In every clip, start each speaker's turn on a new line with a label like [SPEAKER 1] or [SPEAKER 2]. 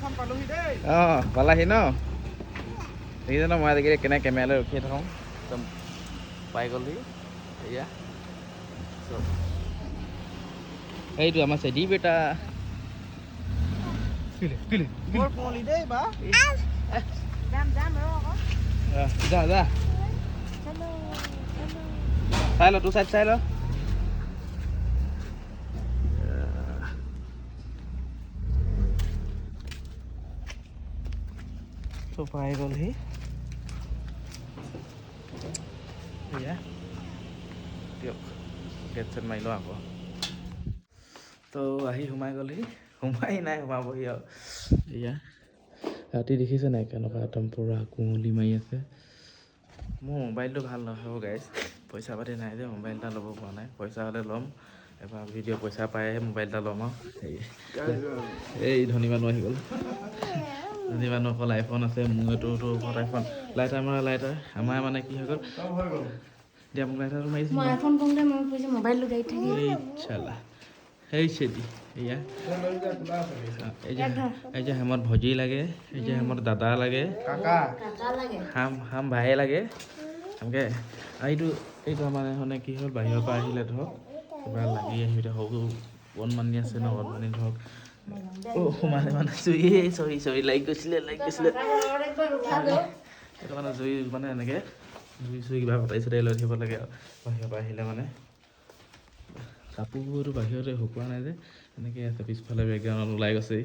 [SPEAKER 1] অঁ পালাহি ন দেখিছে ন মই আজিকালি কেনে কেমেৰালৈ ৰখিয়ে থাকোঁ একদম পাই গ'লহি এয়া এইটো আমাৰ চেদি বেটা যা যা চাই ল তোৰ চাইড চাই ল তো পাই গ'লহি এয়া দিয়ক গেট চেট মাৰি লওঁ আকৌ তো আহি সোমাই গ'লহি সোমাই নাই সোমাবহি আৰু এয়া ৰাতি দেখিছে নাই কেনেকুৱা একদম পূৰা কুঁৱলী মাৰি আছে মোৰ মোবাইলটো ভাল নহ'ব গাইজ পইচা পাতি নাই যে মোবাইল এটা ল'ব পৰা নাই পইচা হ'লে ল'ম এবাৰ ভিডিঅ' পইচা পাইহে মোবাইল এটা ল'ম আৰু এই ধনী মানুহ আহি গ'ল ধনী মানুহ অকল আইফোন আছে মোৰ এইটোতো ওপৰত আইফোন লাইটাৰ মাৰা লাইটাৰ আমাৰ মানে কি হৈ গ'ল দিয়া মোক লাইটাৰটো মাৰিছে মই আইফোন কওঁতে মই কৈছোঁ মোবাইলটো গাড়ীত থাকি এই চালা সেই চেদি এয়া এই যে হেমত ভজি লাগে এই যে হেমত দাদা লাগে হাম ভাই লাগে এনেকৈ এইটো মানে কি হ'ল বাহিৰৰ পৰা আহিলে ধৰক কিবা লাগি আহি এতিয়া সৰু বনমানি আছে ন বনমানি ধৰক মানে চৰি লাইক গৈছিলে সেইটো মানে জুই মানে এনেকৈ জুই কিবা কটাই চটাই লৈ থাকিব লাগে আৰু বাহিৰৰ পৰা আহিলে মানে কাপোৰটো বাহিৰতে শুকোৱা নাই যে এনেকৈ আছে পিছফালে বেকগ্ৰাউণ্ডত ওলাই গৈছে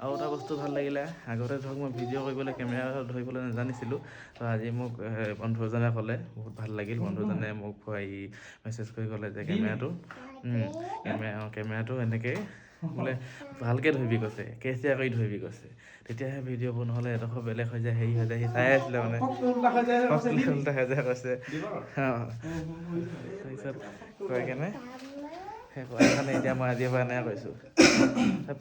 [SPEAKER 1] আৰু এটা বস্তু ভাল লাগিলে আগতে ধৰক মই ভিডিঅ' কৰিবলৈ কেমেৰা ধৰিবলৈ নাজানিছিলোঁ তো আজি মোক বন্ধুজনে ক'লে বহুত ভাল লাগিল বন্ধুজনে মোক মেছেজ কৰি ক'লে যে কেমেৰাটো এনেকৈ বোলে ভালকৈ ধৰিবি কৈছে কেচিয়া কৰি ধৰিবি কৈছে তেতিয়াহে ভিডিঅ'বোৰ নহ'লে এডোখৰ বেলেগ হৈ যায় হেৰি হৈ যায় সি চাই আছিলে মানে উল্টা হৈ যায় কৈছে তাৰপিছত কৈ কেনে সেইকাৰণে এতিয়া মই আজিৰ পৰা এনেকৈ কৈছোঁ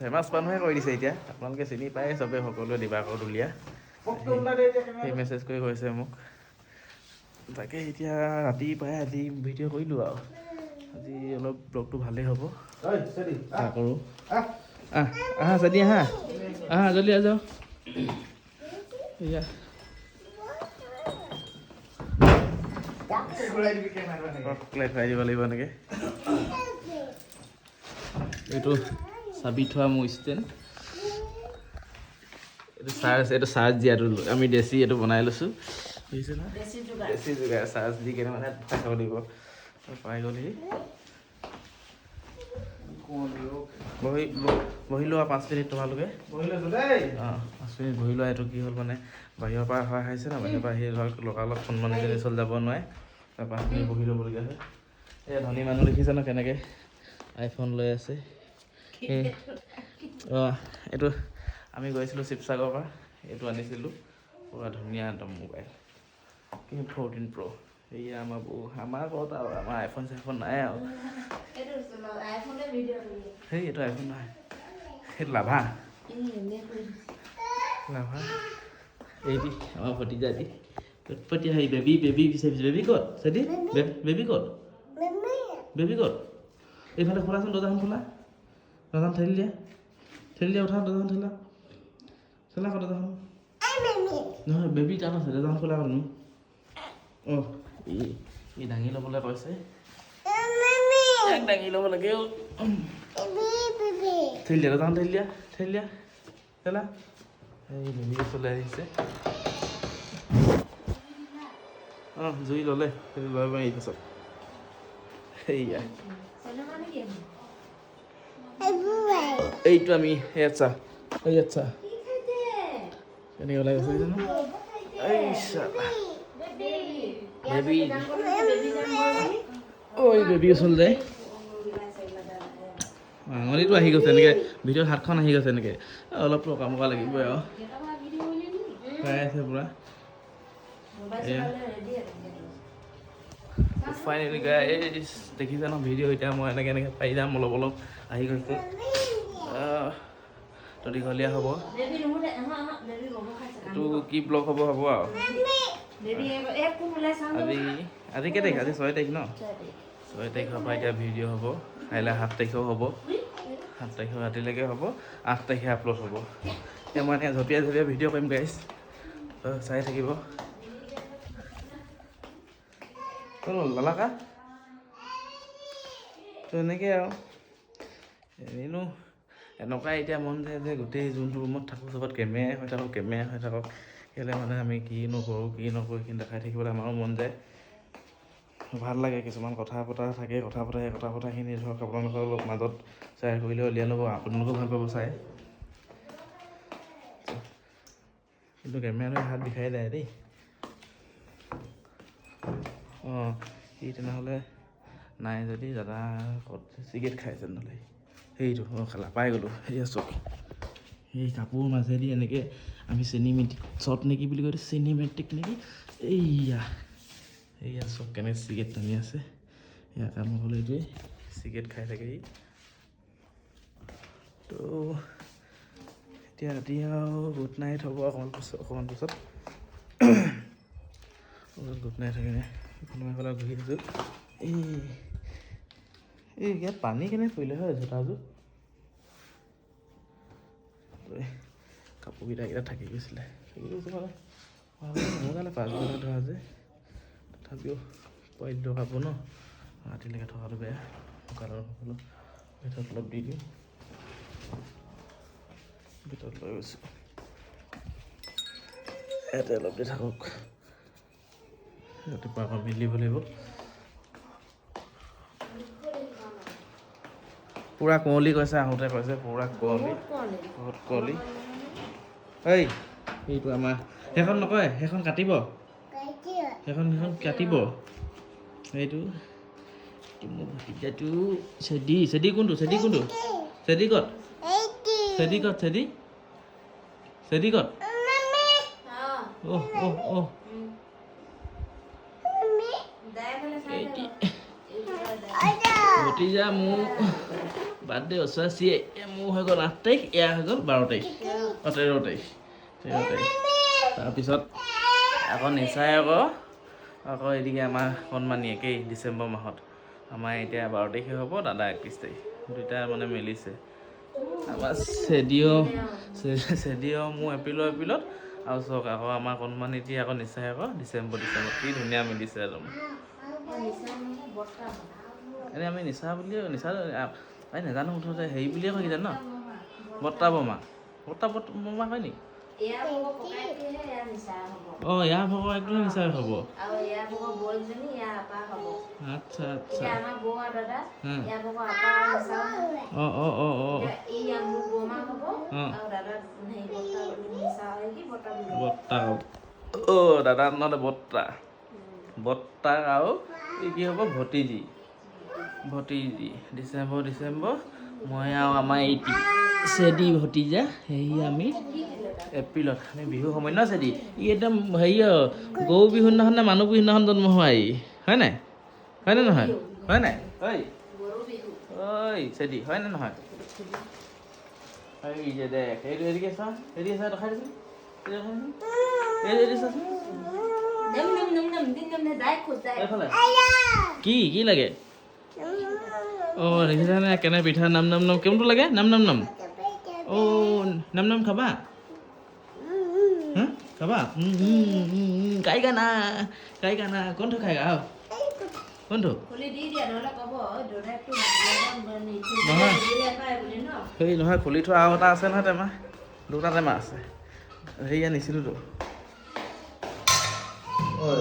[SPEAKER 1] ফেমাছ মানুহে কৰি দিছে এতিয়া আপোনালোকে চিনি পায় চবেই সকলোৱে দিবাকৰ দুলীয়া সেই মেছেজ কৰি কৈছে মোক তাকে এতিয়া ৰাতি পাই আজি ভিডিঅ' কৰিলোঁ আৰু আজি অলপ ব্লগটো ভালেই হ'ব কৰোঁ আহা চেদি আহা জল্দি আহ যাওঁ এয়া খুৱাই দিব লাগিব এনেকৈ এইটো চাবি থোৱা মোৰ ষ্টেণ্ড এইটো চাৰ্জ দিয়াটো আমি দেশী এইটো বনাই লৈছোঁ বুজিছে ন দেশী যোগাৰ চাৰ্জ দি কেনে মানে থাকিব লাগিব পাই গ'লহি বহি লোৱা 5 মিনিট তোমালোকে অঁ 5 মিনিট বহি লোৱা এইটো কি হ'ল মানে বাহিৰৰ পৰা অহা হৈছে ন বাহিৰৰ পৰা আহি ধৰক লগালগ সন্মানীজনী চল যাব নোৱাৰে 5 মিনিট বহি ল'বলগীয়া হয় এই ধনী মানুহ দেখিছে ন কেনেকৈ আইফোন লৈ আছে এইটো আমি গৈছিলোঁ শিৱসাগৰৰ পৰা এইটো আনিছিলোঁ পুৰা ধুনীয়া একদম মোবাইল 14 Pro এয়া আমাৰ ঘৰত আৰু আমাৰ আইফোন চাইফোন নাই আৰু সেই এইটো আইফোন নহয় সেইটো লাভা এইটি আমাৰ ভতিজাটি উৎপত্তি আহি বেবী বিচাৰিছে বেবী ক'ত চেদি বেবী ক'ত এইফালে খোলাচোন দৰ্জাখন খোলা ঠেলি দিয়া উঠা দৰ্জাখন ঠেলা আকৌ দৰ্জাখন নহয় বেবী তাত আছে দৰ্জাখন খোলা আকৌ তুমি ই দাঙি ল'বলৈ কৈছে দাঙি ল'ব লাগে ঠেলি দিয়া দৰ্জাখন ঠেলি দিয়া ঠেলা এই বেবী চলাই আহিছে জুই ল'লে লৈ মাৰি পাছত সেয়া এইটো আমি ইয়াত চা এনেকৈ ওলাই গৈছে জানো বেবী ওচৰ যায় আঙুলিটো আহি গৈছে এনেকৈ ভিডিঅ'ত হাতখন আহি গৈছে এনেকৈ অলপ কামকা লাগিবই আৰু খাই আছে পূৰা ফাইনেলি গাইজ দেখিছে ন ভিডিঅ' এতিয়া মই এনেকৈ পাই যাম অলপ আহি গৈছে তো দীঘলীয়া হ'ব এইটো কি ব্লগ হ'ব আৰু আজি কেই তাৰিখ আজি 6 তাৰিখ ন 6 তাৰিখৰ পৰা এতিয়া ভিডিঅ' হ'ব, কাইলৈ 7 তাৰিখেও হ'ব, 7 তাৰিখৰ ৰাতিলৈকে হ'ব, 8 তাৰিখে আপলোড হ'ব। এতিয়া মই এনেকৈ জঁপিয়াই ভিডিঅ' কৰিম গাইজ, চাই থাকিব। লালাকা তো এনেকৈ আৰু এনেইনো এনেকুৱাই এতিয়া মন যায় যে গোটেই যোনটো ৰুমত থাকোঁ চবত কেমেৰাই হৈ থাকক, কেলৈ মানে আমি কি নকৰোঁ কি নকৰোঁ সেইখিনি দেখাই থাকিবলৈ আমাৰো মন যায়। ভাল লাগে, কিছুমান কথা পতা থাকে, কথা পতাখিনি ধৰক আপোনালোকৰ মাজত শ্বেয়াৰ কৰিলে উলিয়াই ল'ব, আপোনালোকেও ভাল পাব চাই। কিন্তু কেমেৰালৈ হাত বিষাই যায় দেই। অঁ সি তেনেহ'লে নাই যদি দাদা ক'ত চিগেট খাইছে নহ'লে সেইটো খালা পাই গ'লোঁ। সেয়া চক সেই কাপোৰ মাজেদি এনেকৈ আমি চিনেমেটিক শ্বট নেকি বুলি কয়, চিনেমেটিক নেকি, এইয়া চব কেনেকৈ চিগেট টানি আছে। এয়া কাম হ'লে এইটোৱে চিগেট খাই থাকে সি। তো এতিয়া ৰাতি আৰু গুড নাইট হ'ব অকণমান পিছত গুড নাইট হৈ কিনে কোনোবা ঘূৰি আছোঁ। এই ইয়াত পানী কেনে পৰিলে হয় জোতাযোৰ, কাপোৰকেইটা থাকি গৈছিলে মানে সোনকালে পাছবেলা ধৰা যে, তথাপিও পোৱালিটো কাপোৰ ন ৰাতিলৈকে থকাটো বেয়া, শুকালৰ ভিতৰত অলপ দি দিওঁ, ভিতৰত লৈ গৈছোঁ ইয়াতে অলপ দি থাকক, ৰাতিপুৱা আকৌ মিলিব লাগিব। পূৰা কুঁৱলী কৈছে, আহোঁতে কৈছে পূৰা কুঁৱলী, বহুত কুঁৱলী। এইটো আমাৰ সেইখন নকয়, সেইখন কাটিব, সেইখন কাটিব। এইটো মোৰ ভতিজাটো চেদি কোনটো, চেদি ক'ত, চেদি ক'ত, ভতিজা মোৰ বাৰ্থডে ওচৰাচিয়ে, মোৰ হৈ গ'ল 8 তাৰিখ, এয়া হৈ গ'ল 12 তাৰিখ, 13 তাৰিখ। তাৰপিছত আকৌ নিচাই আকৌ এদিকে আমাৰ কণমানি একেই ডিচেম্বৰ মাহত, আমাৰ এতিয়া 12 তাৰিখে হ'ব, দাদা 31 তাৰিখ, দুইটা মানে মিলিছে। আমাৰ চেডিঅ' মোৰ এপ্ৰিলত আৰু চাওক আকৌ আমাৰ কণমানি এতিয়া আকৌ নিচাই আকৌ ডিচেম্বৰ, কি ধুনীয়া মিলিছে একদম। এনেই আমি নিচা নাজানো, মুঠতে হেৰি বুলিয়ে কয় কিজানি ন, বৰ্তা বৰমা হয় নেকি? অঁ ইয়াৰ ভাগৰ একদম নিচাই হ'ব। আচ্ছা বৰ্তা দাদা নহ'লে বৰ্তা আৰু কি হ'ব ভতিজি ডিচেম্বৰ, মই আৰু আমাৰ এই চেদি ভতিজা হেৰি আমি এপ্ৰিলত, আমি বিহু সময় ন চেদি, ই একদম হেৰি গৰু বিহুৰ দিনাখন নে মানুহ বিহুৰ দিনাখন জন্ম হোৱা হয় নাই, হয়নে নহয়, হয় নাই, চেদি হয় নে নহয়? এই যে দেখ হেৰিকে চা, দেখাই দেচোন, কি লাগে? অঁ দেখিছানে কেনে পিঠা নাম কেমনটো লাগে, নাম অঁ নাম খাবা, খাবা, খাইগা না কোনটো খাইগা, আহ কোনটো নহয় খুলি থোৱা আৰু এটা আছে নহয়, টেমা দুটা টেমা আছে, হেৰি আনিছিলোঁতো।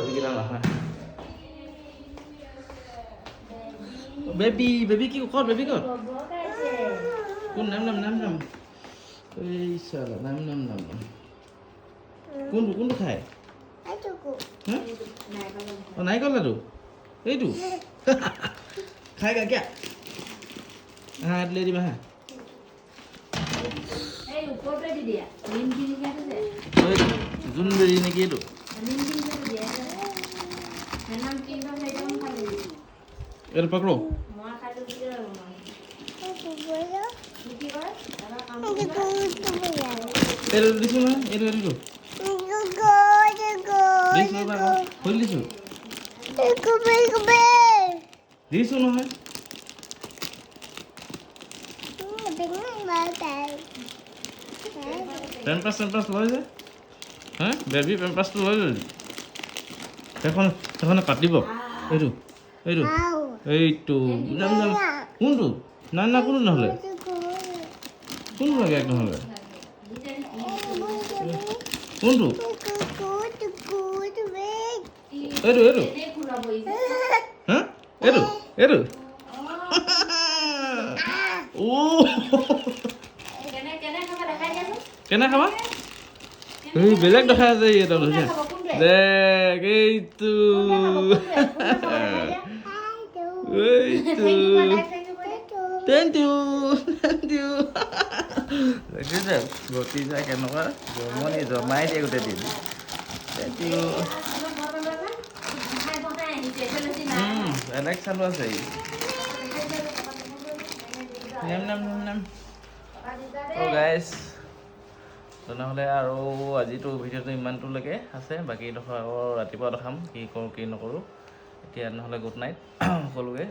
[SPEAKER 1] এইকেইটা নহয় বেবী কি ক'ত, বেবী ক'ত, কোন নাম এই চালা নাম কোনটো খায়, নাৰিকল লাডু এইটো খাই গা কিয়া দিলে দিবা হা, জোনবেৰি নেকি এইটো, এইটো পকৰো এইটো দিছোঁ নহয়, এইটো খুলি দিছোঁ, দিছোঁ নহয় পেম্পাছ লৈ যে হা বেবী পেম্পাছটো লৈ ল'লি সেইখনে কাটিব এইটো যাম কোনটো নাই কোনটো নহ'লে কোনটো লাগে এক নহ'লে কোনটো এইটো হা এইটো কেনে খাবা বেলেগ দেখাই আছে এটা দেখ এইটো থেংক ইউ দেখিছে গতি যায় কেনেকুৱা জমনি জমাই দিয়ে গোটেই দিন থেংক ইউ বেলেগ চালু আছে গাইজ তেনেহ'লে আৰু আজিতো ভিডিঅ'টো ইমানটোলৈকে আছে বাকী আকৌ ৰাতিপুৱা দেখাম কি কৰোঁ কি নকৰোঁ এতিয়া নহ'লে গুড নাইট সকলোকে